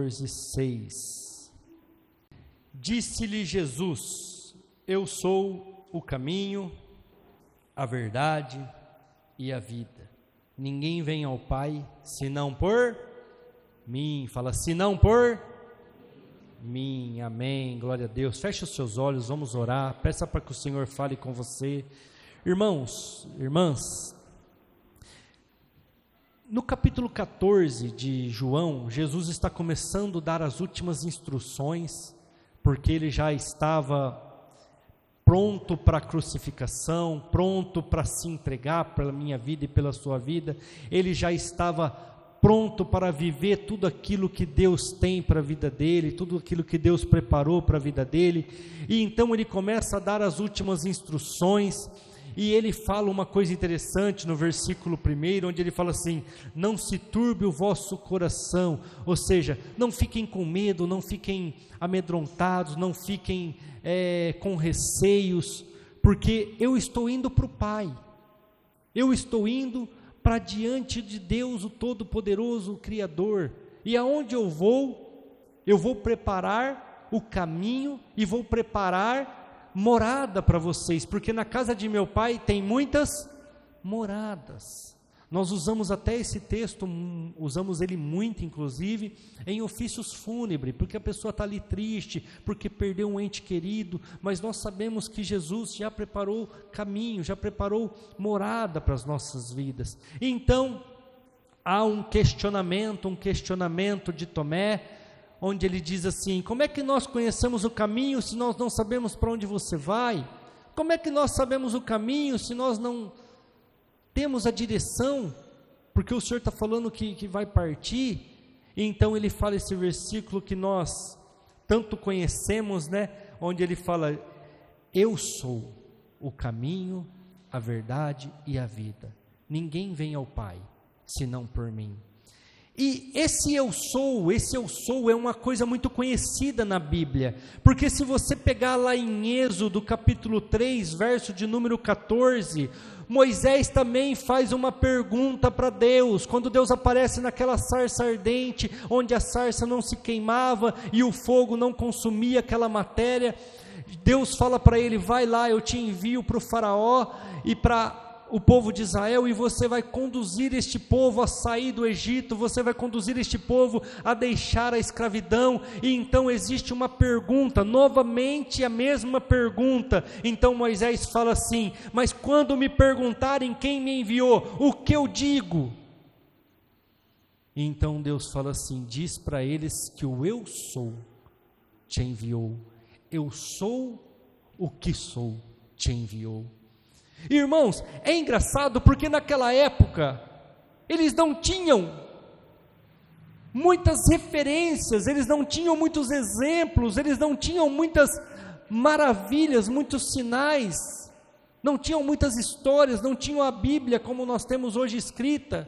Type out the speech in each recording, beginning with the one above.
14, 6. Disse-lhe Jesus: eu sou o caminho, a verdade e a vida. Ninguém vem ao Pai senão por mim. Fala, senão por mim. Amém, glória a Deus. Feche os seus olhos, vamos orar. Peça para que o Senhor fale com você. Irmãos, irmãs, no capítulo 14 de João, Jesus está começando a dar as últimas instruções, porque ele já estava pronto para a crucificação, pronto para se entregar pela minha vida e pela sua vida. Ele já estava pronto para viver tudo aquilo que Deus tem para a vida dele, tudo aquilo que Deus preparou para a vida dele. E então ele começa a dar as últimas instruções, e ele fala uma coisa interessante no versículo 1, onde ele fala assim: não se turbe o vosso coração, ou seja, não fiquem com medo, não fiquem amedrontados, não fiquem com receios, porque eu estou indo para o Pai, eu estou indo para diante de Deus, o Todo-Poderoso, o Criador, e aonde eu vou preparar o caminho e vou preparar morada para vocês, porque na casa de meu Pai tem muitas moradas. Nós usamos até esse texto, usamos ele muito, inclusive, em ofícios fúnebres, porque a pessoa está ali triste, porque perdeu um ente querido, mas nós sabemos que Jesus já preparou caminho, já preparou morada para as nossas vidas. Então, há um questionamento de Tomé, onde ele diz assim: como é que nós conhecemos o caminho se nós não sabemos para onde você vai? Como é que nós sabemos o caminho se nós não temos a direção? Porque o Senhor está falando que vai partir. E então ele fala esse versículo que nós tanto conhecemos, né? Onde ele fala: eu sou o caminho, a verdade e a vida. Ninguém vem ao Pai senão por mim. E esse eu sou é uma coisa muito conhecida na Bíblia, porque se você pegar lá em Êxodo capítulo 3, verso de número 14, Moisés também faz uma pergunta para Deus, quando Deus aparece naquela sarça ardente, onde a sarça não se queimava e o fogo não consumia aquela matéria. Deus fala para ele: vai lá, eu te envio para o faraó e para o povo de Israel, e você vai conduzir este povo a sair do Egito, você vai conduzir este povo a deixar a escravidão. E então existe uma pergunta, novamente a mesma pergunta. Então Moisés fala assim: mas quando me perguntarem quem me enviou, o que eu digo? E então Deus fala assim: diz para eles que o eu sou te enviou, eu sou o que sou te enviou. Irmãos, é engraçado porque naquela época eles não tinham muitas referências, eles não tinham muitos exemplos, eles não tinham muitas maravilhas, muitos sinais, não tinham muitas histórias, não tinham a Bíblia como nós temos hoje escrita.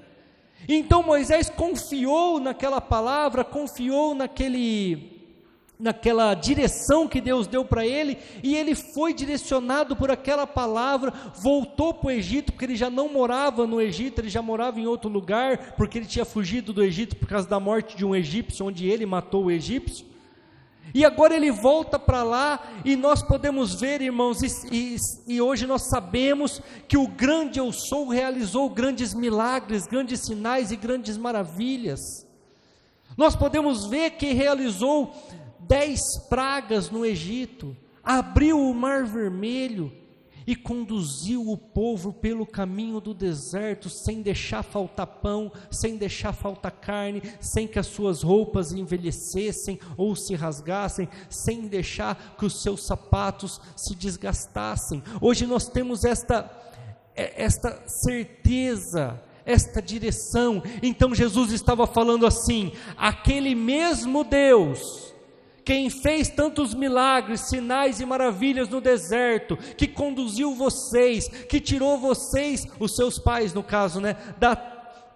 Então Moisés confiou naquela palavra, confiou naquela direção que Deus deu para ele, e ele foi direcionado por aquela palavra, voltou para o Egito, porque ele já não morava no Egito, ele já morava em outro lugar, porque ele tinha fugido do Egito por causa da morte de um egípcio, onde ele matou o egípcio, e agora ele volta para lá, e nós podemos ver, irmãos, e hoje nós sabemos que o grande eu sou realizou grandes milagres, grandes sinais e grandes maravilhas. Nós podemos ver que realizou 10 pragas no Egito, abriu o mar vermelho e conduziu o povo pelo caminho do deserto, sem deixar faltar pão, sem deixar faltar carne, sem que as suas roupas envelhecessem ou se rasgassem, sem deixar que os seus sapatos se desgastassem. Hoje nós temos esta certeza, esta direção. Então Jesus estava falando assim: aquele mesmo Deus, quem fez tantos milagres, sinais e maravilhas no deserto, que conduziu vocês, que tirou vocês, os seus pais no caso, né, da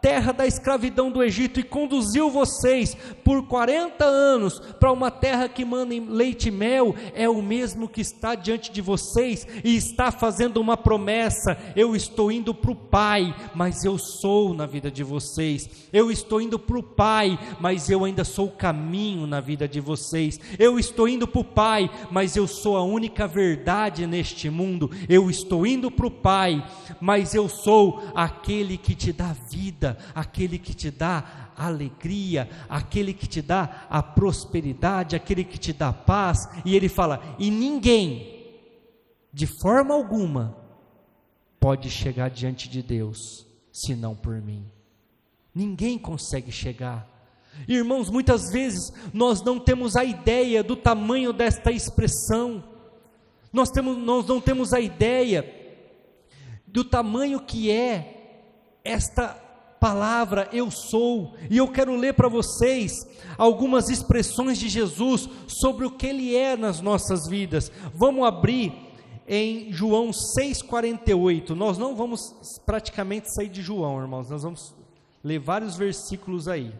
terra da escravidão do Egito e conduziu vocês por 40 anos para uma terra que manda leite e mel, é o mesmo que está diante de vocês e está fazendo uma promessa: eu estou indo para o Pai, mas eu sou na vida de vocês. Eu estou indo para o Pai, mas eu ainda sou o caminho na vida de vocês. Eu estou indo para o Pai, mas eu sou a única verdade neste mundo. Eu estou indo para o Pai, mas eu sou aquele que te dá vida, aquele que te dá alegria, aquele que te dá a prosperidade, aquele que te dá paz. E ele fala: e ninguém, de forma alguma, pode chegar diante de Deus, senão por mim. Ninguém consegue chegar. Irmãos, muitas vezes nós não temos a ideia do tamanho desta expressão, nós não temos a ideia do tamanho que é esta palavra, eu sou. E eu quero ler para vocês algumas expressões de Jesus sobre o que Ele é nas nossas vidas. Vamos abrir em João 6,48, nós não vamos praticamente sair de João, irmãos, nós vamos ler vários versículos aí.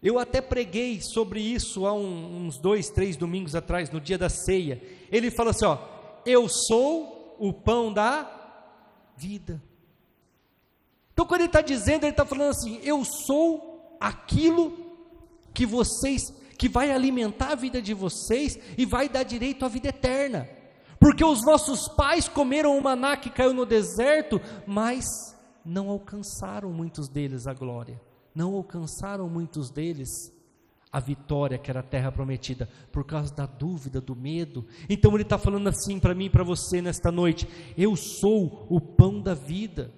Eu até preguei sobre isso há uns 2, 3 domingos atrás, no dia da ceia. Ele fala assim, ó: eu sou o pão da vida. Então quando ele está dizendo, ele está falando assim: eu sou aquilo que vai alimentar a vida de vocês e vai dar direito à vida eterna, porque os vossos pais comeram o maná que caiu no deserto, mas não alcançaram muitos deles a glória, não alcançaram muitos deles a vitória que era a terra prometida, por causa da dúvida, do medo. Então ele está falando assim para mim e para você nesta noite: eu sou o pão da vida.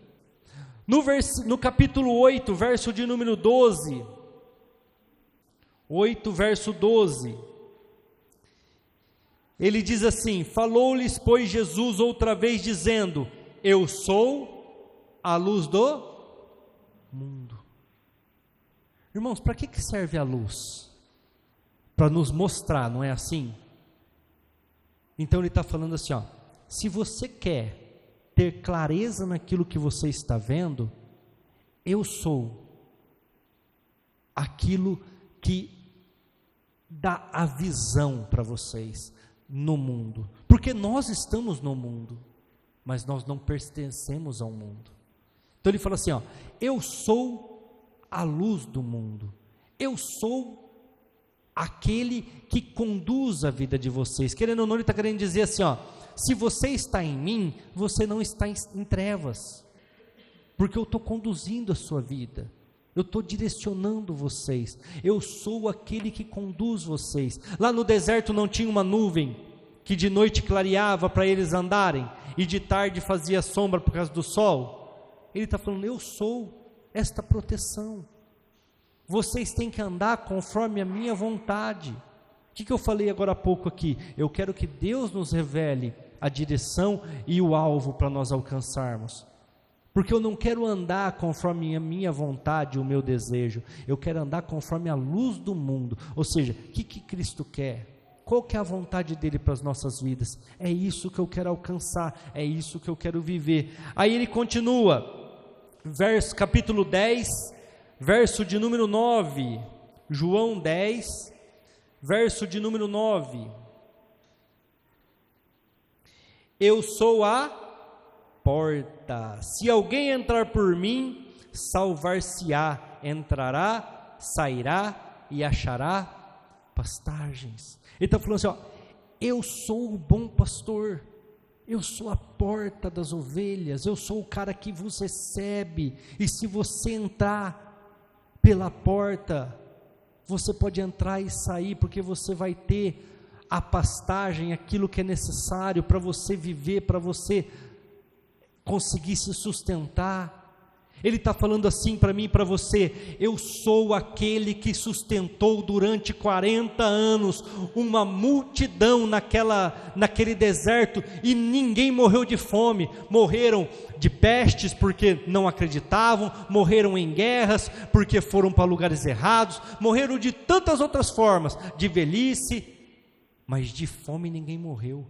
No capítulo 8, verso de número 12, 8 verso 12, ele diz assim: falou-lhes, pois, Jesus outra vez dizendo: eu sou a luz do mundo. Irmãos, para que serve a luz? Para nos mostrar, não é assim? Então ele está falando assim, ó: se você quer ter clareza naquilo que você está vendo, eu sou aquilo que dá a visão para vocês no mundo, porque nós estamos no mundo, mas nós não pertencemos ao mundo. Então ele fala assim, ó: eu sou a luz do mundo, eu sou aquele que conduz a vida de vocês. Querendo ou não, ele está querendo dizer assim, ó: se você está em mim, você não está em trevas, porque eu estou conduzindo a sua vida, eu estou direcionando vocês, eu sou aquele que conduz vocês. Lá no deserto não tinha uma nuvem que de noite clareava para eles andarem, e de tarde fazia sombra por causa do sol? Ele está falando: eu sou esta proteção, vocês têm que andar conforme a minha vontade. O que eu falei agora há pouco aqui? Eu quero que Deus nos revele a direção e o alvo para nós alcançarmos, porque eu não quero andar conforme a minha vontade, o meu desejo, eu quero andar conforme a luz do mundo. Ou seja, o que Cristo quer? Qual que é a vontade dele para as nossas vidas? É isso que eu quero alcançar, é isso que eu quero viver. Aí ele continua, capítulo 10, verso de número 9, João 10, verso de número 9, eu sou a porta, se alguém entrar por mim, salvar-se-á, entrará, sairá e achará pastagens. Ele está falando assim, ó: eu sou o bom pastor, eu sou a porta das ovelhas, eu sou o cara que vos recebe, e se você entrar pela porta, você pode entrar e sair, porque você vai ter a pastagem, aquilo que é necessário para você viver, para você conseguir se sustentar. Ele está falando assim para mim e para você: eu sou aquele que sustentou durante 40 anos uma multidão naquele deserto, e ninguém morreu de fome. Morreram de pestes porque não acreditavam, morreram em guerras porque foram para lugares errados, morreram de tantas outras formas, de velhice, mas de fome ninguém morreu.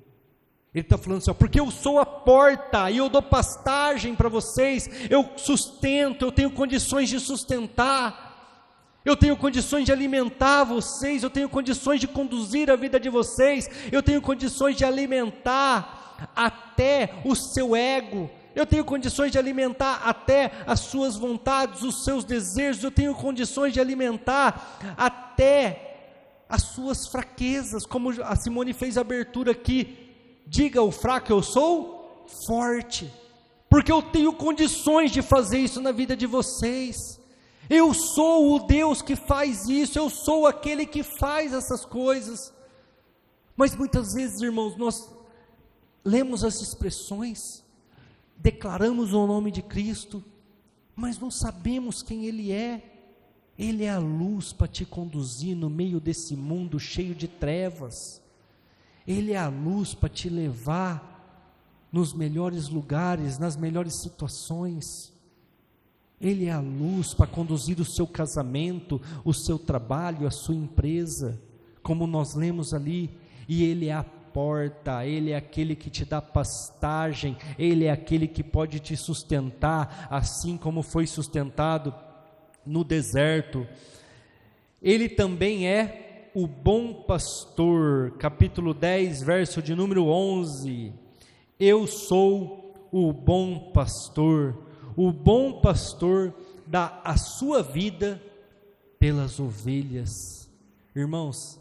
Ele está falando assim, ó, porque eu sou a porta, e eu dou pastagem para vocês, eu sustento, eu tenho condições de sustentar, eu tenho condições de alimentar vocês, eu tenho condições de conduzir a vida de vocês, eu tenho condições de alimentar até o seu ego, eu tenho condições de alimentar até as suas vontades, os seus desejos, eu tenho condições de alimentar até as suas fraquezas, como a Simone fez a abertura aqui. Diga ao fraco, eu sou forte, porque eu tenho condições de fazer isso na vida de vocês. Eu sou o Deus que faz isso, eu sou aquele que faz essas coisas. Mas muitas vezes, irmãos, nós lemos as expressões, declaramos o nome de Cristo, mas não sabemos quem Ele é. Ele é a luz para te conduzir no meio desse mundo cheio de trevas. Ele é a luz para te levar nos melhores lugares, nas melhores situações. Ele é a luz para conduzir o seu casamento, o seu trabalho, a sua empresa, como nós lemos ali. E Ele é a porta, Ele é aquele que te dá pastagem, Ele é aquele que pode te sustentar, assim como foi sustentado no deserto. Ele também é o bom pastor, capítulo 10, verso de número 11, eu sou o bom pastor dá a sua vida pelas ovelhas. Irmãos,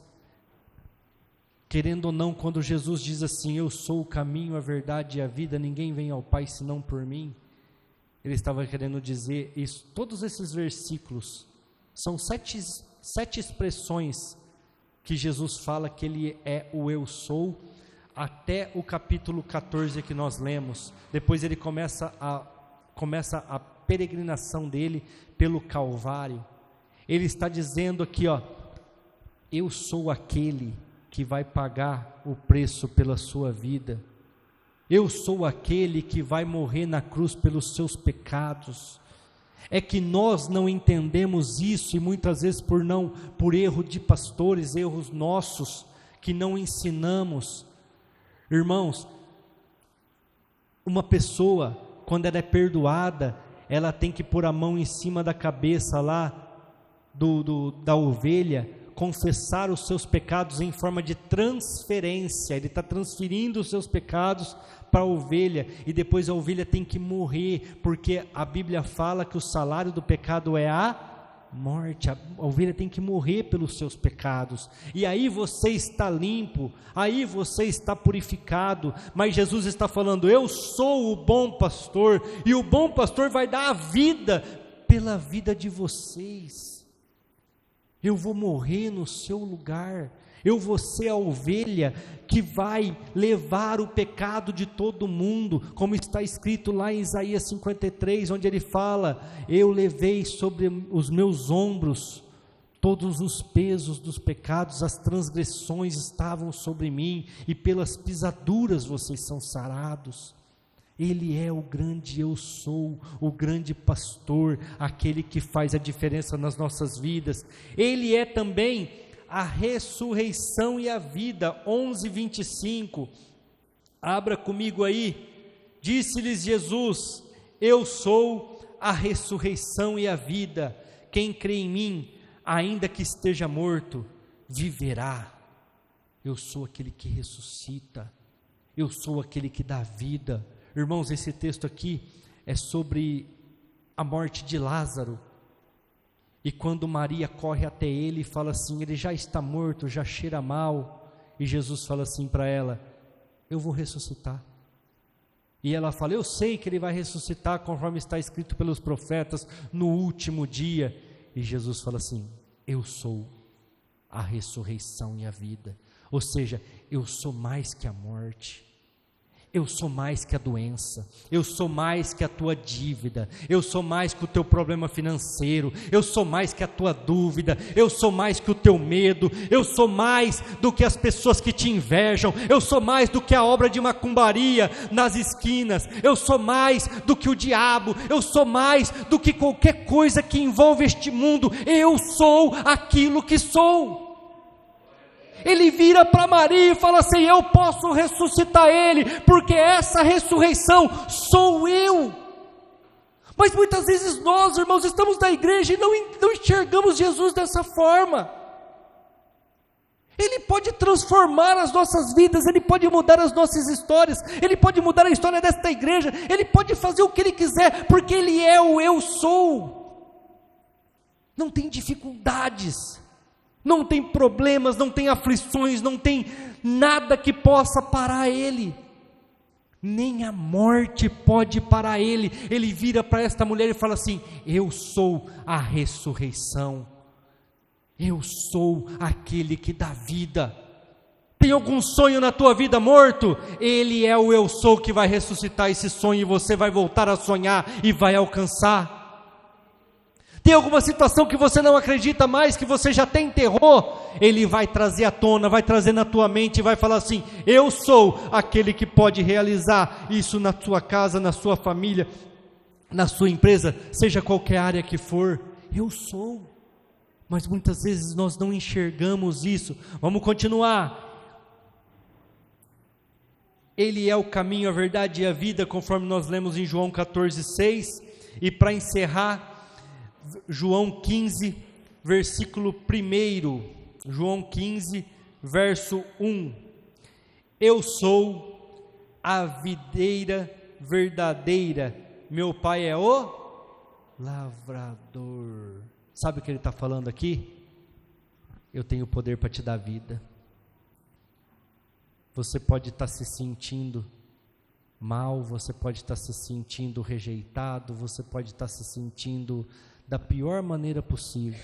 querendo ou não, quando Jesus diz assim, eu sou o caminho, a verdade e a vida, ninguém vem ao Pai senão por mim, Ele estava querendo dizer isso. Todos esses versículos são sete expressões que Jesus fala que Ele é o eu sou, até o capítulo 14 que nós lemos. Depois Ele começa a peregrinação dele pelo Calvário. Ele está dizendo aqui, ó, eu sou aquele que vai pagar o preço pela sua vida, eu sou aquele que vai morrer na cruz pelos seus pecados. É que nós não entendemos isso, e muitas vezes por erro de pastores, erros nossos, que não ensinamos. Irmãos, uma pessoa, quando ela é perdoada, ela tem que pôr a mão em cima da cabeça lá da ovelha, confessar os seus pecados em forma de transferência. Ele está transferindo os seus pecados para a ovelha, e depois a ovelha tem que morrer, porque a Bíblia fala que o salário do pecado é a morte. A ovelha tem que morrer pelos seus pecados, e aí você está limpo, aí você está purificado. Mas Jesus está falando, eu sou o bom pastor, e o bom pastor vai dar a vida pela vida de vocês. Eu vou morrer no seu lugar, eu vou ser a ovelha que vai levar o pecado de todo mundo, como está escrito lá em Isaías 53, onde ele fala, eu levei sobre os meus ombros todos os pesos dos pecados, as transgressões estavam sobre mim, e pelas pisaduras vocês são sarados. Ele é o grande eu sou, o grande pastor, aquele que faz a diferença nas nossas vidas. Ele é também a ressurreição e a vida. 11:25, abra comigo aí. Disse-lhes Jesus, eu sou a ressurreição e a vida, quem crê em mim, ainda que esteja morto, viverá. Eu sou aquele que ressuscita, eu sou aquele que dá vida. Irmãos, esse texto aqui é sobre a morte de Lázaro, e quando Maria corre até ele e fala assim, ele já está morto, já cheira mal, e Jesus fala assim para ela, eu vou ressuscitar. E ela fala, eu sei que ele vai ressuscitar, conforme está escrito pelos profetas, no último dia. E Jesus fala assim, eu sou a ressurreição e a vida, ou seja, eu sou mais que a morte, eu sou mais que a doença, eu sou mais que a tua dívida, eu sou mais que o teu problema financeiro, eu sou mais que a tua dúvida, eu sou mais que o teu medo, eu sou mais do que as pessoas que te invejam, eu sou mais do que a obra de macumbaria nas esquinas, eu sou mais do que o diabo, eu sou mais do que qualquer coisa que envolve este mundo, eu sou aquilo que sou. Ele vira para Maria e fala assim: eu posso ressuscitar ele, porque essa ressurreição sou eu. Mas muitas vezes nós, irmãos, estamos na igreja e não enxergamos Jesus dessa forma. Ele pode transformar as nossas vidas, Ele pode mudar as nossas histórias, Ele pode mudar a história desta igreja, Ele pode fazer o que Ele quiser, porque Ele é o eu sou. Não tem dificuldades, não tem problemas, não tem aflições, não tem nada que possa parar Ele. Nem a morte pode parar Ele. Ele vira para esta mulher e fala assim: eu sou a ressurreição, eu sou aquele que dá vida. Tem algum sonho na tua vida morto? Ele é o eu sou que vai ressuscitar esse sonho, e você vai voltar a sonhar e vai alcançar. Tem alguma situação que você não acredita mais, que você já até enterrou? Ele vai trazer à tona, vai trazer na tua mente e vai falar assim: eu sou aquele que pode realizar isso na sua casa, na sua família, na sua empresa, seja qualquer área que for. Eu sou. Mas muitas vezes nós não enxergamos isso. Vamos continuar. Ele é o caminho, a verdade e a vida, conforme nós lemos em João 14:6. E para encerrar, João 15, versículo 1, João 15, verso 1, eu sou a videira verdadeira, meu pai é o lavrador. Sabe o que ele está falando aqui? Eu tenho poder para te dar vida. Você pode estar se sentindo mal, você pode estar se sentindo rejeitado, você pode estar se sentindo da pior maneira possível,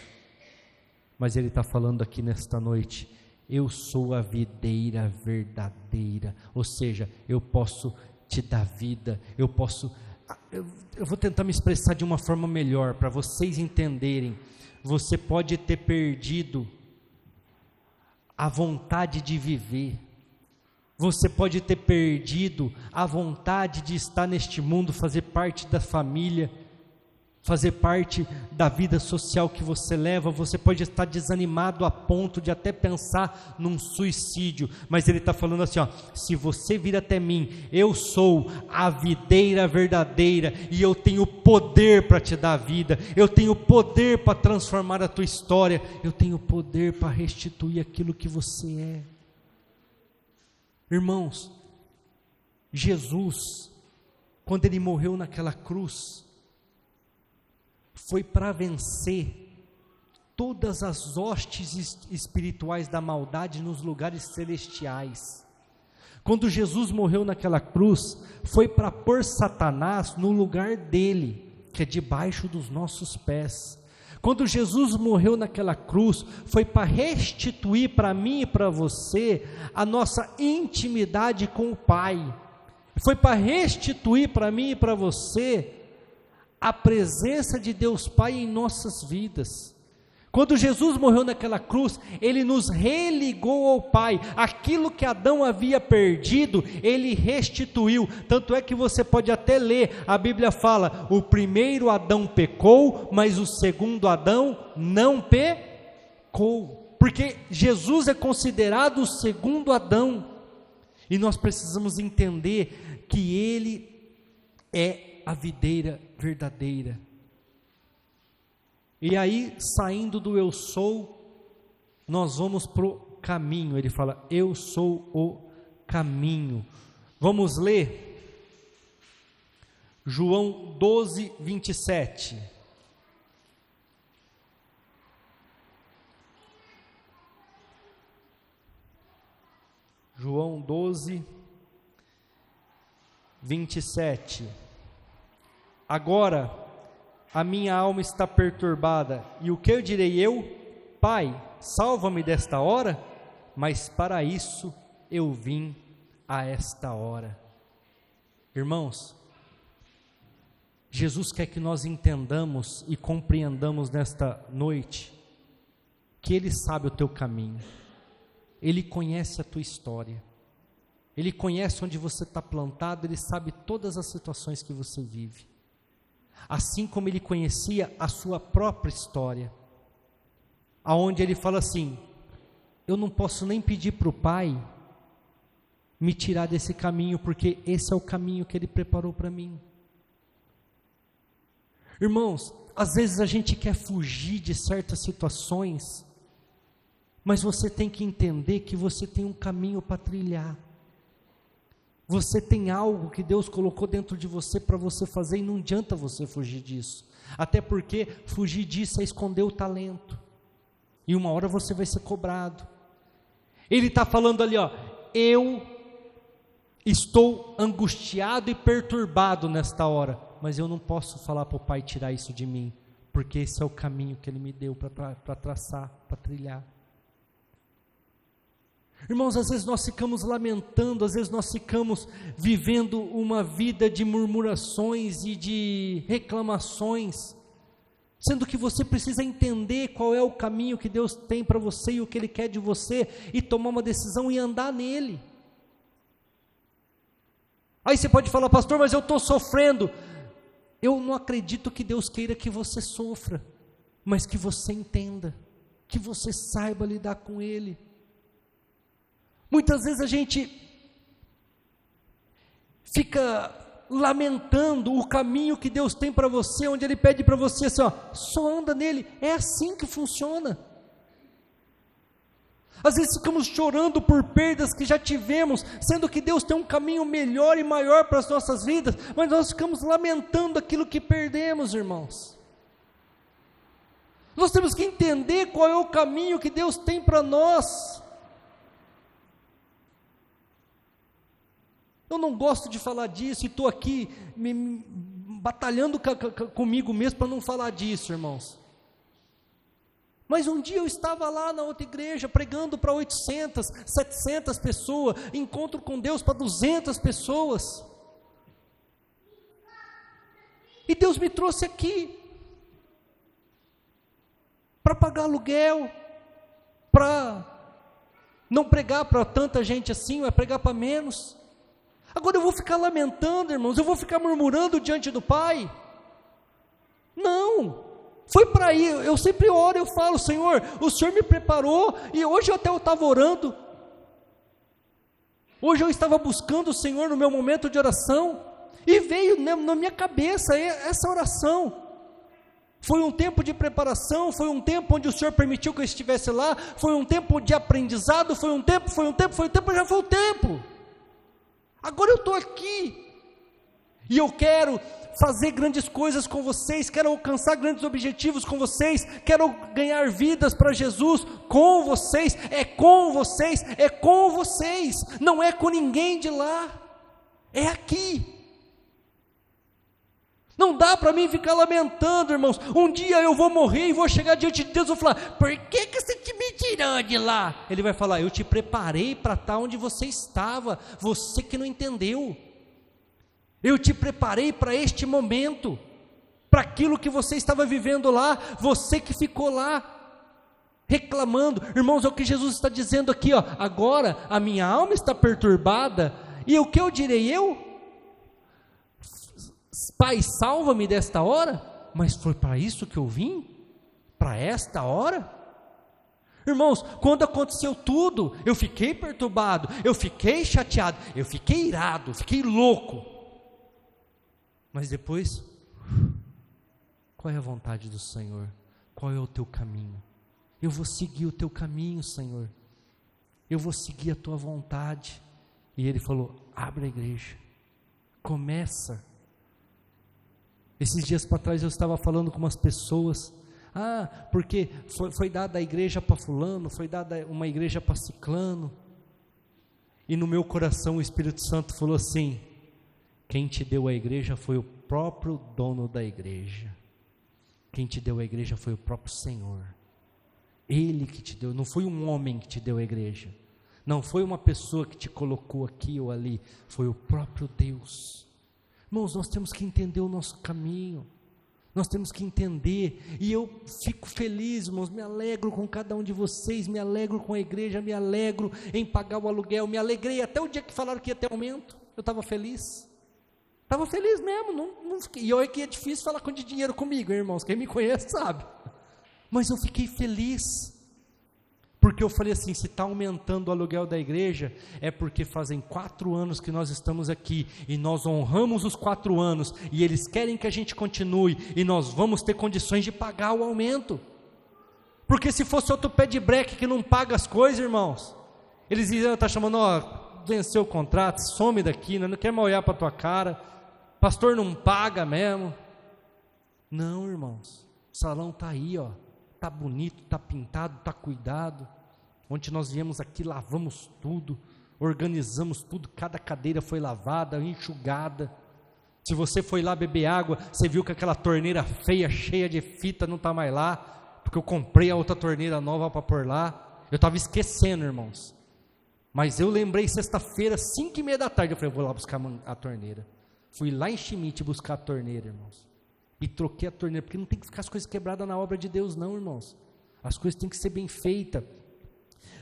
mas Ele está falando aqui nesta noite: eu sou a videira verdadeira, ou seja, eu posso te dar vida, eu vou tentar me expressar de uma forma melhor, para vocês entenderem. Você pode ter perdido a vontade de viver, você pode ter perdido a vontade de estar neste mundo, fazer parte da família, fazer parte da vida social que você leva. Você pode estar desanimado a ponto de até pensar num suicídio, mas Ele está falando assim: ó, se você vir até mim, eu sou a videira verdadeira, e eu tenho poder para te dar vida, eu tenho poder para transformar a tua história, eu tenho poder para restituir aquilo que você é. Irmãos, Jesus, quando Ele morreu naquela cruz, foi para vencer todas as hostes espirituais da maldade nos lugares celestiais. Quando Jesus morreu naquela cruz, foi para pôr Satanás no lugar dele, que é debaixo dos nossos pés. Quando Jesus morreu naquela cruz, foi para restituir para mim e para você a nossa intimidade com o Pai. Foi para restituir para mim e para você a presença de Deus Pai em nossas vidas. Quando Jesus morreu naquela cruz, Ele nos religou ao Pai. Aquilo que Adão havia perdido, Ele restituiu. Tanto é que você pode até ler, a Bíblia fala: o primeiro Adão pecou, mas o segundo Adão não pecou. Porque Jesus é considerado o segundo Adão. E nós precisamos entender que Ele é a videira verdadeira. E aí, saindo do eu sou, nós vamos para o caminho. Ele fala: eu sou o caminho. Vamos ler João 12, 27. João 12, 27. Agora a minha alma está perturbada, e o que eu direi eu? Pai, salva-me desta hora, mas para isso eu vim a esta hora. Irmãos, Jesus quer que nós entendamos e compreendamos nesta noite, que Ele sabe o teu caminho, Ele conhece a tua história, Ele conhece onde você está plantado, Ele sabe todas as situações que você vive. Assim como Ele conhecia a sua própria história, aonde Ele fala assim: eu não posso nem pedir para o Pai me tirar desse caminho, porque esse é o caminho que Ele preparou para mim. Irmãos, às vezes a gente quer fugir de certas situações, mas você tem que entender que você tem um caminho para trilhar. Você tem algo que Deus colocou dentro de você para você fazer, e não adianta você fugir disso. Até porque fugir disso é esconder o talento, e uma hora você vai ser cobrado. Ele está falando ali, ó, eu estou angustiado e perturbado nesta hora, mas eu não posso falar para o Pai tirar isso de mim, porque esse é o caminho que Ele me deu para traçar, para trilhar. Irmãos, às vezes nós ficamos lamentando, às vezes nós ficamos vivendo uma vida de murmurações e de reclamações, sendo que você precisa entender qual é o caminho que Deus tem para você e o que Ele quer de você, e tomar uma decisão e andar nele. Aí você pode falar, pastor, mas eu estou sofrendo. Eu não acredito que Deus queira que você sofra, mas que você entenda, que você saiba lidar com Ele. Muitas vezes a gente fica lamentando o caminho que Deus tem para você, onde Ele pede para você assim, ó, só anda nele. É assim que funciona. Às vezes ficamos chorando por perdas que já tivemos, sendo que Deus tem um caminho melhor e maior para as nossas vidas, mas nós ficamos lamentando aquilo que perdemos, irmãos. Nós temos que entender qual é o caminho que Deus tem para nós. Eu não gosto de falar disso, e estou aqui batalhando comigo mesmo para não falar disso, irmãos. Mas um dia eu estava lá na outra igreja, pregando para 800, 700 pessoas, encontro com Deus para 200 pessoas, e Deus me trouxe aqui, para pagar aluguel, para não pregar para tanta gente assim, vai pregar para menos. Agora eu vou ficar lamentando, irmãos, eu vou ficar murmurando diante do Pai? Não, foi para aí. Eu sempre oro, eu falo, Senhor, o Senhor me preparou, e hoje eu estava orando, hoje eu estava buscando o Senhor no meu momento de oração, e veio na minha cabeça essa oração. Foi um tempo de preparação, foi um tempo onde o Senhor permitiu que eu estivesse lá, foi um tempo de aprendizado, foi um tempo, já foi o tempo. Agora eu estou aqui, e eu quero fazer grandes coisas com vocês, quero alcançar grandes objetivos com vocês, quero ganhar vidas para Jesus com vocês, é com vocês, não é com ninguém de lá, é aqui. Não dá para mim ficar lamentando, irmãos. Um dia eu vou morrer e vou chegar diante de Deus e vou falar, por que você me tirou de lá? Ele vai falar, eu te preparei para estar onde você estava, você que não entendeu. Eu te preparei para este momento, para aquilo que você estava vivendo lá, você que ficou lá reclamando. Irmãos, é o que Jesus está dizendo aqui, ó. Agora a minha alma está perturbada, e o que eu direi? Pai, salva-me desta hora, mas foi para isso que eu vim? Para esta hora? Irmãos, quando aconteceu tudo, eu fiquei perturbado, eu fiquei chateado, eu fiquei irado, fiquei louco, mas depois, qual é a vontade do Senhor? Qual é o teu caminho? Eu vou seguir o teu caminho, Senhor, eu vou seguir a tua vontade. E Ele falou, abre a igreja, começa. Esses dias para trás eu estava falando com umas pessoas, porque foi dada a igreja para fulano, foi dada uma igreja para ciclano, e no meu coração o Espírito Santo falou assim, quem te deu a igreja foi o próprio dono da igreja, quem te deu a igreja foi o próprio Senhor, Ele que te deu, não foi um homem que te deu a igreja, não foi uma pessoa que te colocou aqui ou ali, foi o próprio Deus. Irmãos, nós temos que entender o nosso caminho, nós temos que entender, e eu fico feliz, irmãos, me alegro com cada um de vocês, me alegro com a igreja, me alegro em pagar o aluguel, me alegrei até o dia que falaram que ia ter aumento, eu estava feliz mesmo, não fiquei, e olha que é difícil falar de dinheiro comigo, irmãos, quem me conhece sabe, mas eu fiquei feliz, Porque eu falei assim, se está aumentando o aluguel da igreja, é porque fazem 4 anos que nós estamos aqui, e nós honramos os 4 anos, e eles querem que a gente continue, e nós vamos ter condições de pagar o aumento. Porque se fosse outro pé de breque que não paga as coisas, irmãos, eles iam estar chamando, venceu o contrato, some daqui, não quer mais olhar para a tua cara, pastor não paga mesmo. Não, irmãos, o salão está aí, está bonito, está pintado, está cuidado. Ontem nós viemos aqui, lavamos tudo, organizamos tudo, cada cadeira foi lavada, enxugada. Se você foi lá beber água, você viu que aquela torneira feia, cheia de fita, não está mais lá, porque eu comprei a outra torneira nova para pôr lá. Eu estava esquecendo, irmãos, mas eu lembrei sexta-feira, 5:30 da tarde, eu falei, eu vou lá buscar a torneira. Fui lá em Schmidt buscar a torneira, irmãos, e troquei a torneira, porque não tem que ficar as coisas quebradas na obra de Deus não, irmãos. As coisas têm que ser bem feitas.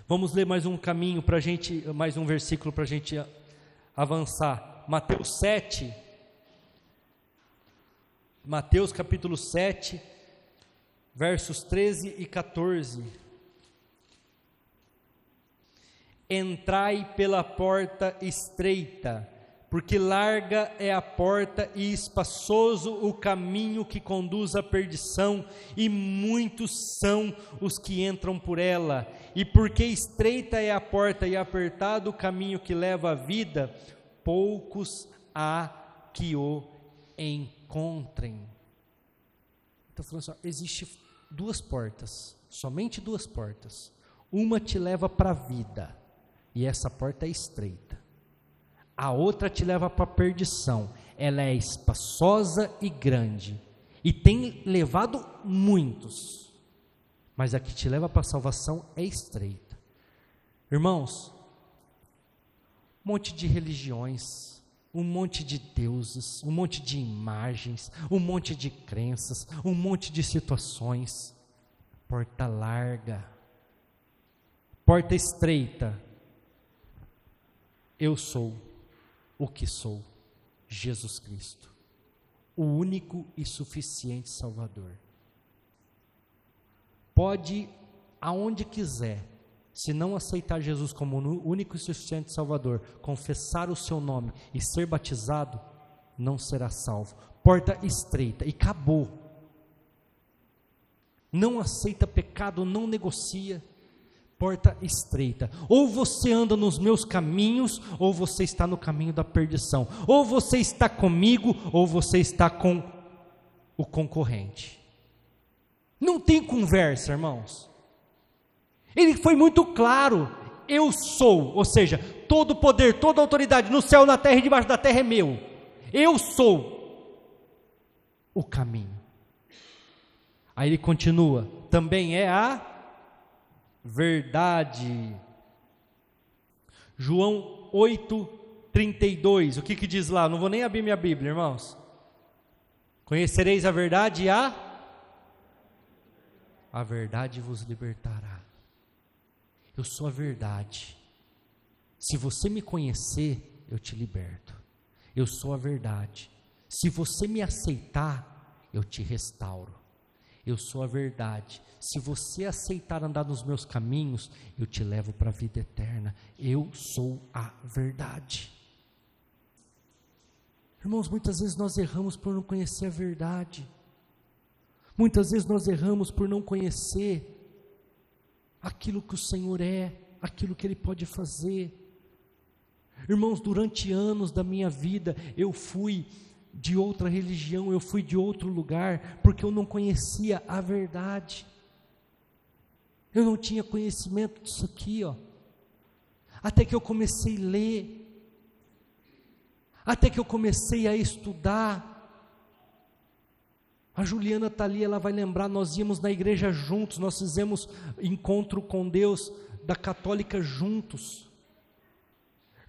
Vamos ler mais um caminho para a gente, mais um versículo para a gente avançar. Mateus 7, Mateus capítulo 7, versos 13 e 14. Entrai pela porta estreita, porque larga é a porta e espaçoso o caminho que conduz à perdição, e muitos são os que entram por ela. E porque estreita é a porta e apertado o caminho que leva à vida, poucos há que o encontrem. Então, falando assim, existe 2 portas, somente 2 portas. Uma te leva para a vida, e essa porta é estreita. A outra te leva para a perdição, ela é espaçosa e grande, e tem levado muitos, mas a que te leva para a salvação é estreita. Irmãos, um monte de religiões, um monte de deuses, um monte de imagens, um monte de crenças, um monte de situações, porta larga, porta estreita, eu sou o que sou, Jesus Cristo, o único e suficiente Salvador. Pode ir aonde quiser, se não aceitar Jesus como o único e suficiente Salvador, confessar o seu nome e ser batizado, não será salvo. Porta estreita, e acabou. Não aceita pecado, não negocia. Porta estreita, ou você anda nos meus caminhos, ou você está no caminho da perdição, ou você está comigo, ou você está com o concorrente. Não tem conversa, irmãos. Ele foi muito claro, eu sou, ou seja, todo poder, toda autoridade no céu, na terra e debaixo da terra é meu. Eu sou o caminho. Aí ele continua, também é a verdade. João 8:32, o que diz lá? Não vou nem abrir minha Bíblia, irmãos. Conhecereis a verdade e a verdade vos libertará. Eu sou a verdade. Se você me conhecer, eu te liberto. Eu sou a verdade. Se você me aceitar, eu te restauro. Eu sou a verdade. Se você aceitar andar nos meus caminhos, eu te levo para a vida eterna. Eu sou a verdade. Irmãos, muitas vezes nós erramos por não conhecer a verdade. Muitas vezes nós erramos por não conhecer aquilo que o Senhor é, aquilo que Ele pode fazer. Irmãos, durante anos da minha vida, eu fui de outra religião, eu fui de outro lugar, porque eu não conhecia a verdade. Eu não tinha conhecimento disso aqui, até que eu comecei a ler, até que eu comecei a estudar. A Juliana está ali, ela vai lembrar, nós íamos na igreja juntos, nós fizemos encontro com Deus da católica juntos.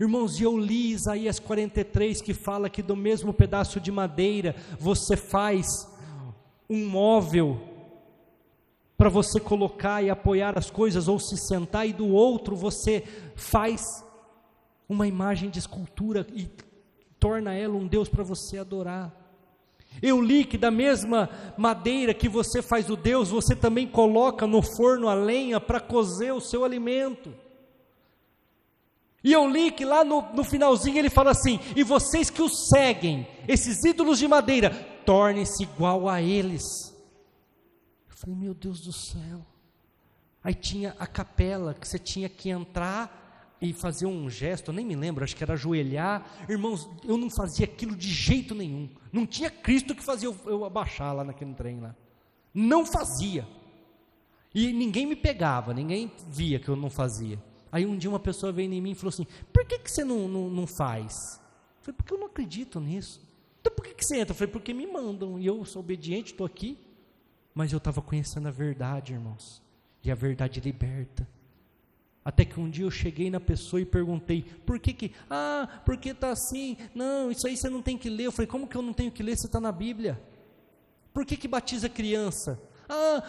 Irmãos, e eu li Isaías 43, que fala que do mesmo pedaço de madeira, você faz um móvel, para você colocar e apoiar as coisas, ou se sentar, e do outro você faz uma imagem de escultura, e torna ela um Deus para você adorar. Eu li que da mesma madeira que você faz o Deus, você também coloca no forno a lenha para cozer o seu alimento. E eu li que lá no finalzinho ele fala assim: e vocês que os seguem, esses ídolos de madeira, tornem-se igual a eles. Eu falei, meu Deus do céu. Aí tinha a capela, que você tinha que entrar e fazer um gesto, eu nem me lembro, acho que era ajoelhar. Irmãos, eu não fazia aquilo de jeito nenhum. Não tinha Cristo que fazia eu abaixar lá naquele trem lá. Não fazia. E ninguém me pegava, ninguém via que eu não fazia. Aí um dia uma pessoa veio em mim e falou assim: por que você não faz? Eu falei, porque eu não acredito nisso. Então por que você entra? Eu falei, porque me mandam, e eu sou obediente, estou aqui. Mas eu estava conhecendo a verdade, irmãos, e a verdade liberta. Até que um dia eu cheguei na pessoa e perguntei, porque está assim? Não, isso aí você não tem que ler. Eu falei, como que eu não tenho que ler se está na Bíblia? Por que batiza criança?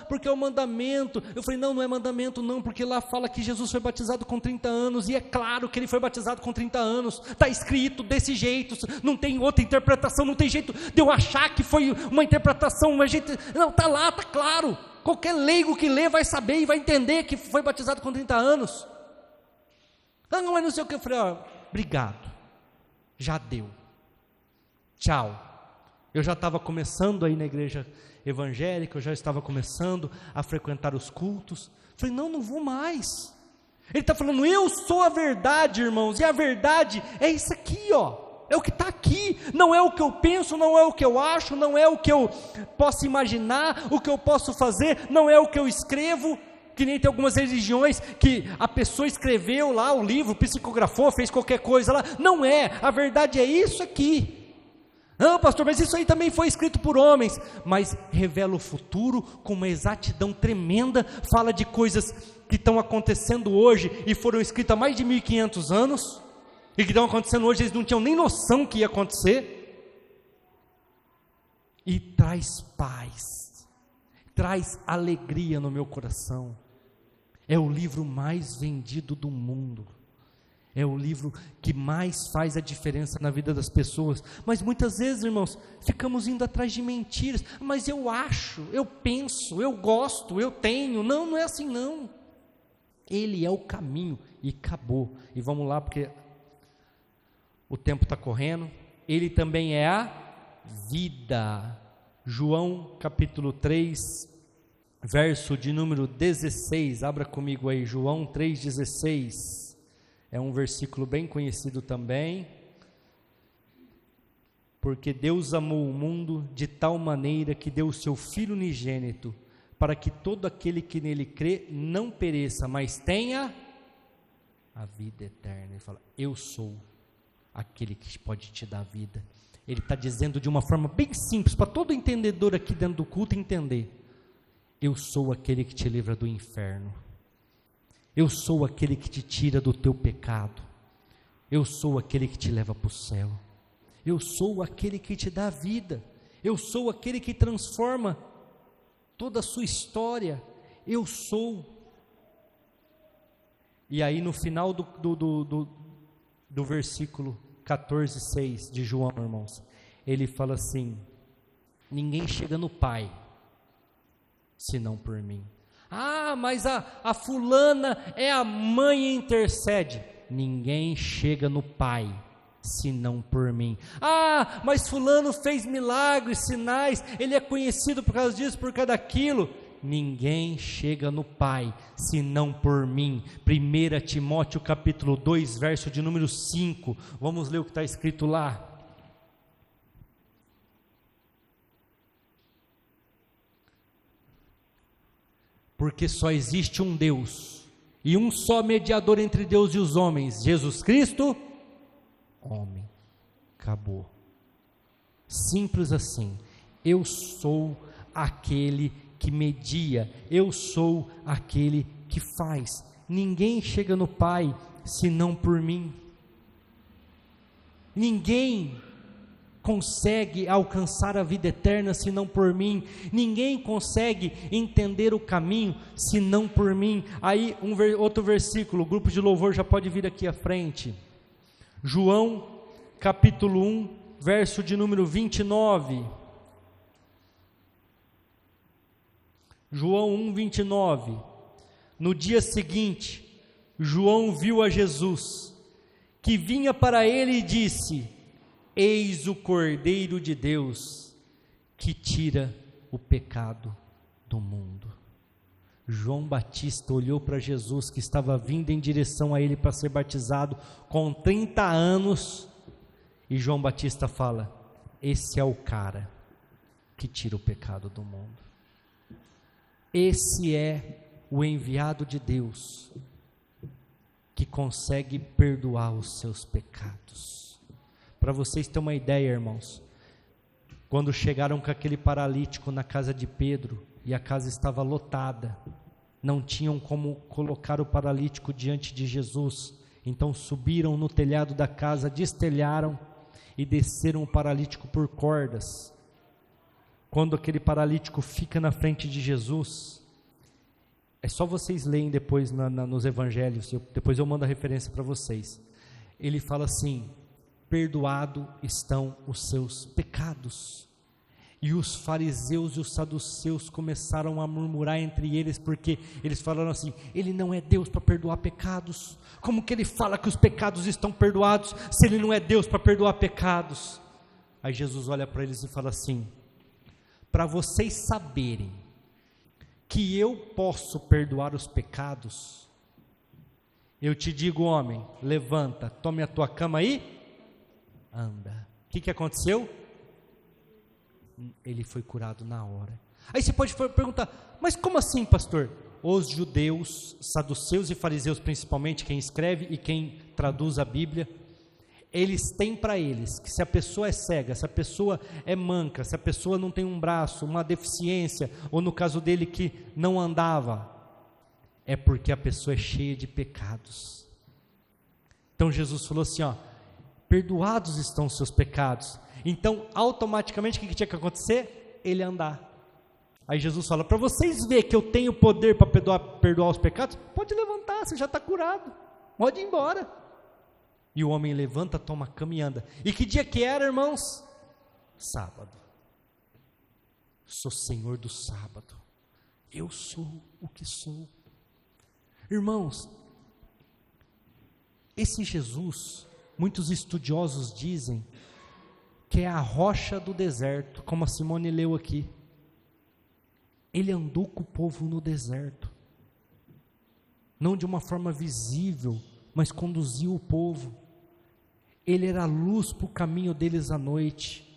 Porque é o mandamento. Eu falei, não é mandamento não, porque lá fala que Jesus foi batizado com 30 anos, e é claro que ele foi batizado com 30 anos, está escrito desse jeito, não tem outra interpretação, não tem jeito de eu achar que foi uma interpretação, não, está lá, está claro. Qualquer leigo que lê vai saber e vai entender que foi batizado com 30 anos. Não, mas não sei o que. Eu falei, obrigado, já deu, tchau. Eu já estava começando a ir na igreja evangélica, eu já estava começando a frequentar os cultos. Eu falei, não vou mais. Ele está falando, eu sou a verdade, irmãos, e a verdade é isso aqui, é o que está aqui, não é o que eu penso, não é o que eu acho, não é o que eu posso imaginar, o que eu posso fazer, não é o que eu escrevo, que nem tem algumas religiões que a pessoa escreveu lá o livro, psicografou, fez qualquer coisa lá. Não é, a verdade é isso aqui. Não, pastor, mas isso aí também foi escrito por homens, mas revela o futuro com uma exatidão tremenda, fala de coisas que estão acontecendo hoje e foram escritas há mais de 1500 anos, e que estão acontecendo hoje, eles não tinham nem noção que ia acontecer, e traz paz, traz alegria no meu coração. É o livro mais vendido do mundo, é o livro que mais faz a diferença na vida das pessoas. Mas muitas vezes, irmãos, ficamos indo atrás de mentiras. Mas eu acho, eu penso, eu gosto, eu tenho. Não é assim não. Ele é o caminho, e acabou. E vamos lá, porque o tempo está correndo. Ele também é a vida. João capítulo 3, verso de número 16, abra comigo aí, João 3,16, é um versículo bem conhecido também. Porque Deus amou o mundo de tal maneira que deu o seu Filho unigênito, para que todo aquele que nele crê não pereça, mas tenha a vida eterna. Ele fala, eu sou aquele que pode te dar vida. Ele está dizendo de uma forma bem simples, para todo entendedor aqui dentro do culto entender: eu sou aquele que te livra do inferno, eu sou aquele que te tira do teu pecado, eu sou aquele que te leva para o céu, eu sou aquele que te dá vida, eu sou aquele que transforma toda a sua história, eu sou. E aí no final do versículo 14:6 de João, irmãos, ele fala assim: ninguém chega no Pai senão por mim. Mas a fulana é a mãe e intercede. Ninguém chega no Pai senão por mim. Mas fulano fez milagres, sinais, ele é conhecido por causa disso, por causa daquilo. Ninguém chega no Pai senão por mim. 1 Timóteo capítulo 2, verso de número 5. Vamos ler o que está escrito lá. Porque só existe um Deus e um só mediador entre Deus e os homens, Jesus Cristo, homem. Acabou. Simples assim. Eu sou aquele que media, eu sou aquele que faz. Ninguém chega no Pai senão por mim. Ninguém consegue alcançar a vida eterna senão por mim. Ninguém consegue entender o caminho senão por mim. Aí outro versículo, o grupo de louvor já pode vir aqui à frente. João capítulo 1, verso de número 29. João 1:29. No dia seguinte, João viu a Jesus, que vinha para ele e disse: Eis o Cordeiro de Deus, que tira o pecado do mundo. João Batista olhou para Jesus, que estava vindo em direção a ele para ser batizado com 30 anos, e João Batista fala: esse é o cara que tira o pecado do mundo. Esse é o enviado de Deus, que consegue perdoar os seus pecados. Para vocês terem uma ideia, irmãos, quando chegaram com aquele paralítico na casa de Pedro, e a casa estava lotada, não tinham como colocar o paralítico diante de Jesus, então subiram no telhado da casa, destelharam e desceram o paralítico por cordas. Quando aquele paralítico fica na frente de Jesus, é só vocês leem depois nos evangelhos, depois eu mando a referência para vocês. Ele fala assim: perdoado estão os seus pecados. E os fariseus e os saduceus começaram a murmurar entre eles, porque eles falaram assim: ele não é Deus para perdoar pecados. Como que ele fala que os pecados estão perdoados, se ele não é Deus para perdoar pecados? Aí Jesus olha para eles e fala assim: para vocês saberem que eu posso perdoar os pecados, eu te digo, homem, levanta, tome a tua cama e anda. O que aconteceu? Ele foi curado na hora. Aí você pode perguntar: mas como assim, pastor? Os judeus, saduceus e fariseus, principalmente quem escreve e quem traduz a Bíblia, eles têm para eles que se a pessoa é cega, se a pessoa é manca, se a pessoa não tem um braço, uma deficiência, ou no caso dele que não andava, é porque a pessoa é cheia de pecados. Então Jesus falou assim: ó, perdoados estão os seus pecados. Então automaticamente o que tinha que acontecer? Ele andar. Aí Jesus fala: para vocês verem que eu tenho poder para perdoar os pecados, pode levantar, você já está curado, pode ir embora. E o homem levanta, toma a cama e anda. E que dia que era, irmãos? Sábado. Sou Senhor do sábado, eu sou o que sou. Irmãos, esse Jesus, muitos estudiosos dizem que é a rocha do deserto, como a Simone leu aqui. Ele andou com o povo no deserto, não de uma forma visível, mas conduziu o povo. Ele era a luz para o caminho deles à noite.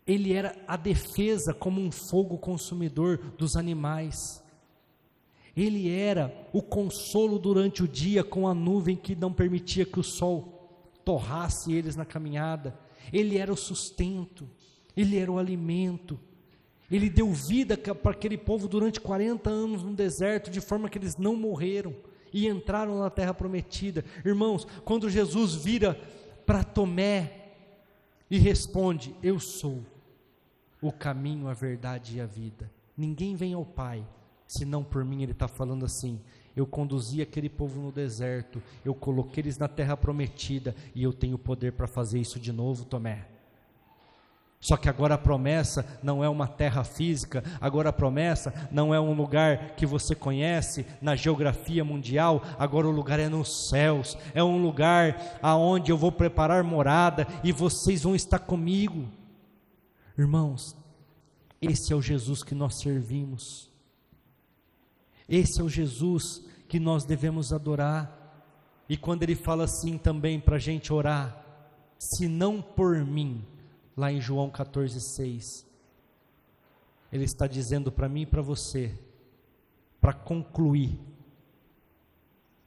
Ele era a defesa como um fogo consumidor dos animais. Ele era o consolo durante o dia com a nuvem que não permitia que o sol torrasse eles na caminhada. Ele era o sustento, ele era o alimento. Ele deu vida para aquele povo durante 40 anos no deserto, de forma que eles não morreram e entraram na terra prometida. Irmãos, quando Jesus vira para Tomé e responde: eu sou o caminho, a verdade e a vida, ninguém vem ao Pai senão por mim. Ele está falando assim: eu conduzi aquele povo no deserto, eu coloquei eles na terra prometida, e eu tenho poder para fazer isso de novo, Tomé. Só que agora a promessa não é uma terra física, agora a promessa não é um lugar que você conhece na geografia mundial, agora o lugar é nos céus, é um lugar aonde eu vou preparar morada, e vocês vão estar comigo. Irmãos, esse é o Jesus que nós servimos. Esse é o Jesus que nós devemos adorar. E quando ele fala assim também para a gente orar: se não por mim, lá em João 14,6, ele está dizendo para mim e para você, para concluir: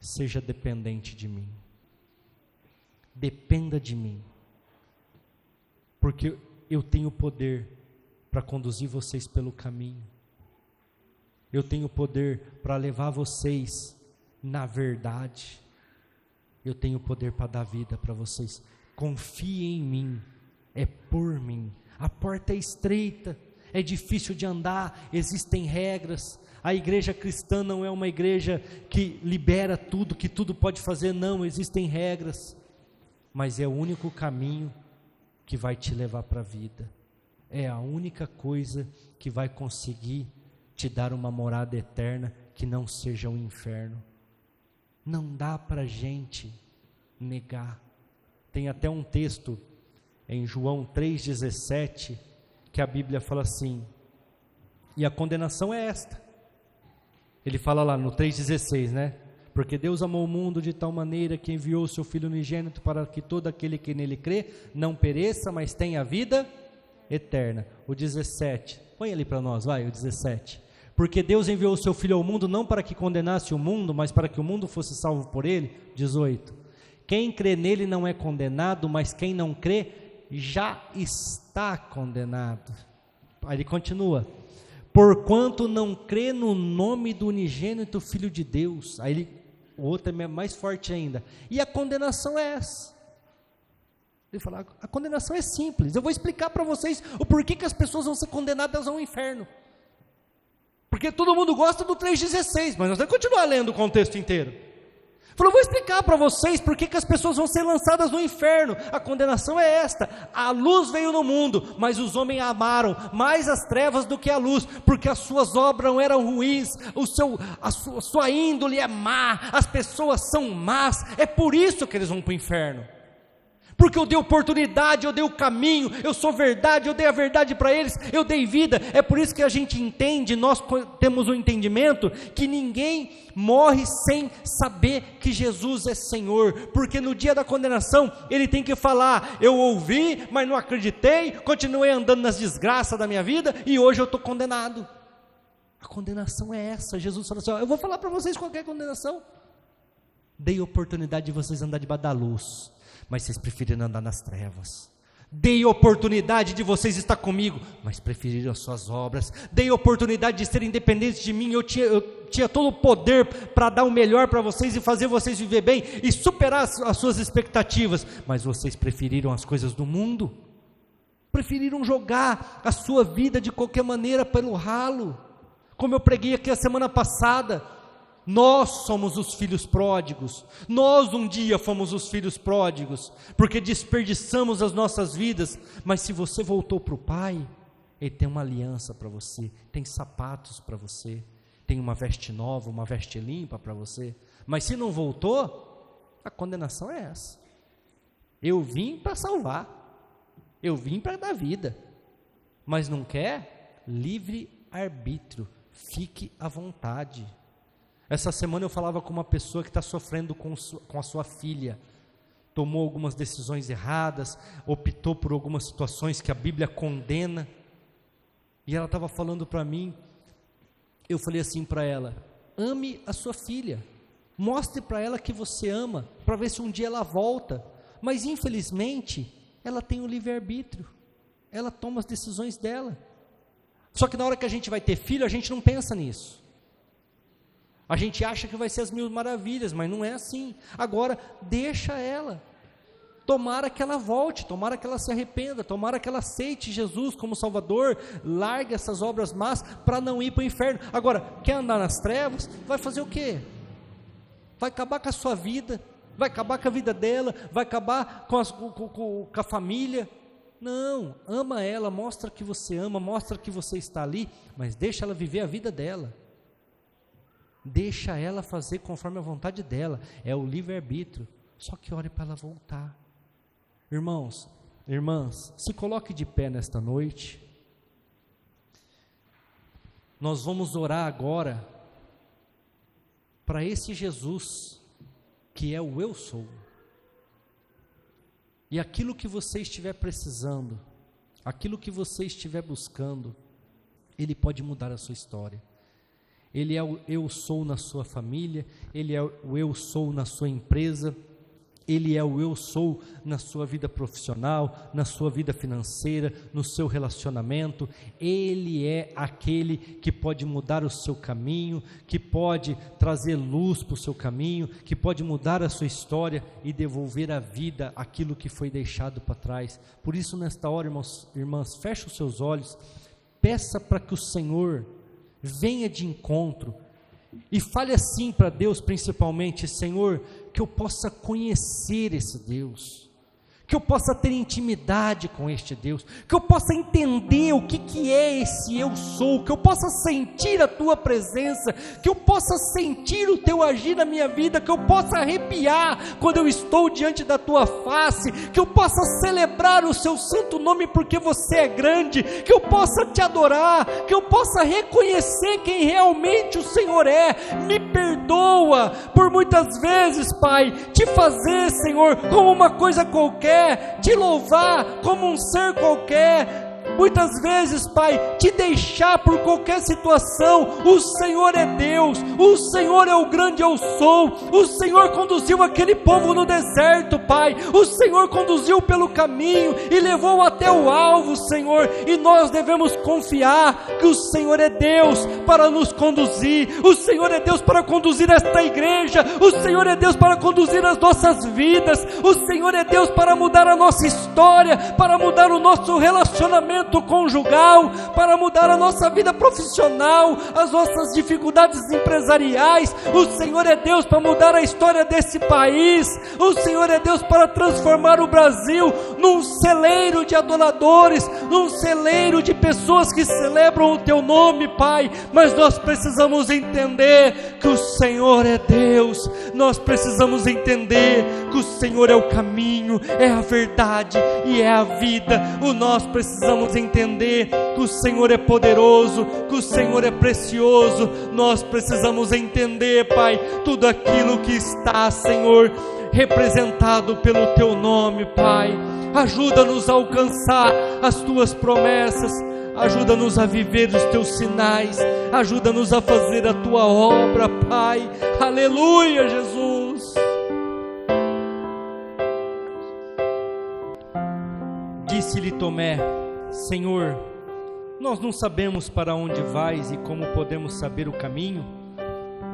seja dependente de mim, dependa de mim, porque eu tenho poder para conduzir vocês pelo caminho. Eu tenho poder para levar vocês na verdade. Eu tenho poder para dar vida para vocês. Confiem em mim, é por mim. A porta é estreita, é difícil de andar, existem regras. A igreja cristã não é uma igreja que libera tudo, que tudo pode fazer, não, existem regras. Mas é o único caminho que vai te levar para a vida. É a única coisa que vai conseguir te dar uma morada eterna que não seja o inferno. Não dá para a gente negar. Tem até um texto em João 3,17, que a Bíblia fala assim, e a condenação é esta. Ele fala lá no 3,16, né? Porque Deus amou o mundo de tal maneira que enviou o seu Filho unigênito para que todo aquele que nele crê não pereça, mas tenha vida eterna. O 17, põe ali para nós, vai, o 17. Porque Deus enviou o seu Filho ao mundo não para que condenasse o mundo, mas para que o mundo fosse salvo por ele. 18. Quem crê nele não é condenado, mas quem não crê já está condenado. Aí ele continua. Porquanto não crê no nome do unigênito Filho de Deus. Aí o outro é mais forte ainda. E a condenação é essa. Ele fala, a condenação é simples. Eu vou explicar para vocês o porquê que as pessoas vão ser condenadas ao inferno. Porque todo mundo gosta do 3,16, mas nós vamos continuar lendo o contexto inteiro. Falou, vou explicar para vocês por que as pessoas vão ser lançadas no inferno. A condenação é esta: a luz veio no mundo, mas os homens amaram mais as trevas do que a luz, porque as suas obras eram ruins, a sua índole é má, as pessoas são más, é por isso que eles vão para o inferno. Porque eu dei oportunidade, eu dei o caminho, eu sou verdade, eu dei a verdade para eles, eu dei vida. É por isso que a gente entende, nós temos o entendimento que ninguém morre sem saber que Jesus é Senhor, porque no dia da condenação ele tem que falar, eu ouvi, mas não acreditei, continuei andando nas desgraças da minha vida e hoje eu estou condenado. A condenação é essa. Jesus falou assim, eu vou falar para vocês qual é a condenação. Dei oportunidade de vocês andar debaixo da luz, mas vocês preferiram andar nas trevas. Dei oportunidade de vocês estar comigo, mas preferiram as suas obras. Dei oportunidade de serem independentes de mim, eu tinha todo o poder para dar o melhor para vocês e fazer vocês viver bem e superar as suas expectativas, mas vocês preferiram as coisas do mundo, preferiram jogar a sua vida de qualquer maneira pelo ralo, como eu preguei aqui a semana passada. Nós somos os filhos pródigos, nós um dia fomos os filhos pródigos, porque desperdiçamos as nossas vidas, mas se você voltou para o Pai, Ele tem uma aliança para você, tem sapatos para você, tem uma veste nova, uma veste limpa para você, mas se não voltou, a condenação é essa. Eu vim para salvar, eu vim para dar vida, mas não quer? Livre arbítrio, fique à vontade. Essa semana eu falava com uma pessoa que está sofrendo com a sua filha, tomou algumas decisões erradas, optou por algumas situações que a Bíblia condena, e ela estava falando para mim, eu falei assim para ela, ame a sua filha, mostre para ela que você ama, para ver se um dia ela volta, mas infelizmente, ela tem o livre-arbítrio, ela toma as decisões dela, só que na hora que a gente vai ter filho, a gente não pensa nisso, a gente acha que vai ser as mil maravilhas, mas não é assim. Agora, deixa ela, tomara que ela volte, tomara que ela se arrependa, tomara que ela aceite Jesus como Salvador, largue essas obras más, para não ir para o inferno. Agora, quer andar nas trevas, vai fazer o quê? Vai acabar com a sua vida, vai acabar com a vida dela, vai acabar com a família. Não, ama ela, mostra que você ama, mostra que você está ali, mas deixa ela viver a vida dela. Deixa ela fazer conforme a vontade dela, é o livre-arbítrio, só que ore para ela voltar. Irmãos, irmãs, se coloque de pé nesta noite, nós vamos orar agora, para esse Jesus, que é o eu sou, e aquilo que você estiver precisando, aquilo que você estiver buscando, Ele pode mudar a sua história. Ele é o eu sou na sua família, Ele é o eu sou na sua empresa, Ele é o eu sou na sua vida profissional, na sua vida financeira, no seu relacionamento. Ele é aquele que pode mudar o seu caminho, que pode trazer luz para o seu caminho, que pode mudar a sua história e devolver à vida aquilo que foi deixado para trás. Por isso, nesta hora, irmãs, feche os seus olhos, peça para que o Senhor venha de encontro e fale assim para Deus, principalmente: Senhor, que eu possa conhecer esse Deus, que eu possa ter intimidade com este Deus, que eu possa entender o que é esse eu sou, que eu possa sentir a tua presença, que eu possa sentir o teu agir na minha vida, que eu possa arrepiar quando eu estou diante da tua face, que eu possa celebrar o seu santo nome porque você é grande, que eu possa te adorar, que eu possa reconhecer quem realmente o Senhor é. Me perdoa por muitas vezes, Pai, te fazer, Senhor, como uma coisa qualquer, te louvar como um ser qualquer, muitas vezes, Pai, te deixar por qualquer situação. O Senhor é Deus, o Senhor é o grande eu sou, o Senhor conduziu aquele povo no deserto, Pai, o Senhor conduziu pelo caminho e levou até o alvo, Senhor, e nós devemos confiar que o Senhor é Deus para nos conduzir, o Senhor é Deus para conduzir esta igreja, o Senhor é Deus para conduzir as nossas vidas, o Senhor é Deus para mudar a nossa história, para mudar o nosso relacionamento conjugal, para mudar a nossa vida profissional, as nossas dificuldades empresariais. O Senhor é Deus para mudar a história desse país. O Senhor é Deus para transformar o Brasil num celeiro de adoradores, num celeiro de pessoas que celebram o teu nome, Pai. Mas nós precisamos entender que o Senhor é Deus, nós precisamos entender que o Senhor é o caminho, é a verdade e é a vida. Nós precisamos entender que o Senhor é poderoso, que o Senhor é precioso. Nós precisamos entender, Pai, tudo aquilo que está, Senhor, representado pelo teu nome, Pai. Ajuda-nos a alcançar as tuas promessas, ajuda-nos a viver os teus sinais, ajuda-nos a fazer a tua obra, Pai. Aleluia, Jesus. Disse-lhe Tomé: Senhor, nós não sabemos para onde vais e como podemos saber o caminho.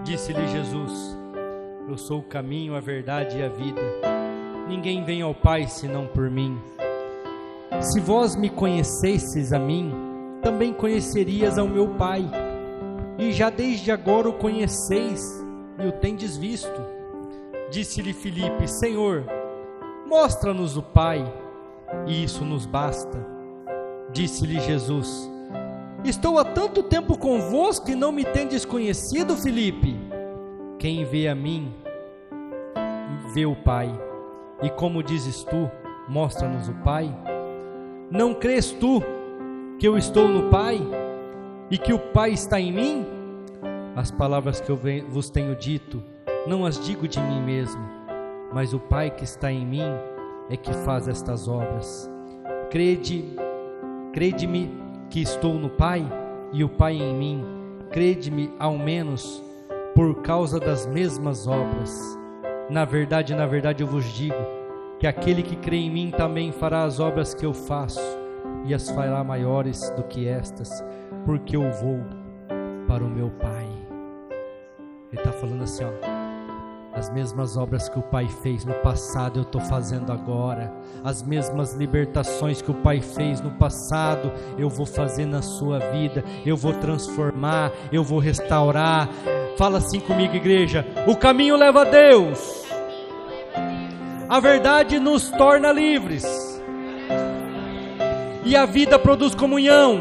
Disse-lhe Jesus: eu sou o caminho, a verdade e a vida. Ninguém vem ao Pai senão por mim. Se vós me conhecesseis a mim, também conhecerias ao meu Pai, e já desde agora o conheceis e o tendes visto. Disse-lhe Filipe: Senhor, mostra-nos o Pai, e isso nos basta. Disse-lhe Jesus: estou há tanto tempo convosco e não me tendes conhecido, Filipe? Quem vê a mim, vê o Pai. E como dizes tu, mostra-nos o Pai? Não crês tu que eu estou no Pai e que o Pai está em mim? As palavras que eu vos tenho dito, não as digo de mim mesmo, mas o Pai que está em mim é que faz estas obras. Crede-me que estou no Pai e o Pai em mim. Crede-me ao menos por causa das mesmas obras. Na verdade eu vos digo que aquele que crê em mim também fará as obras que eu faço, e as fará maiores do que estas, porque eu vou para o meu Pai. Ele está falando assim, as mesmas obras que o Pai fez no passado eu estou fazendo agora, as mesmas libertações que o Pai fez no passado eu vou fazer na sua vida, eu vou transformar, eu vou restaurar. Fala assim comigo, igreja: o caminho leva a Deus, a verdade nos torna livres, e a vida produz comunhão.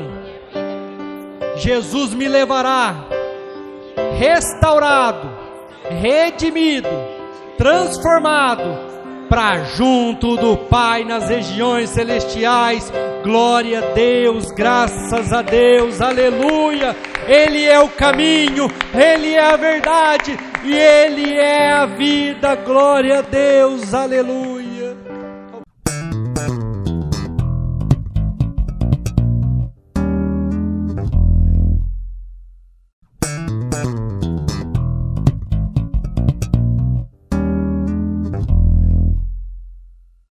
Jesus me levará restaurado, redimido, transformado para junto do Pai nas regiões celestiais. Glória a Deus, graças a Deus, aleluia. Ele é o caminho, Ele é a verdade e Ele é a vida. Glória a Deus, aleluia.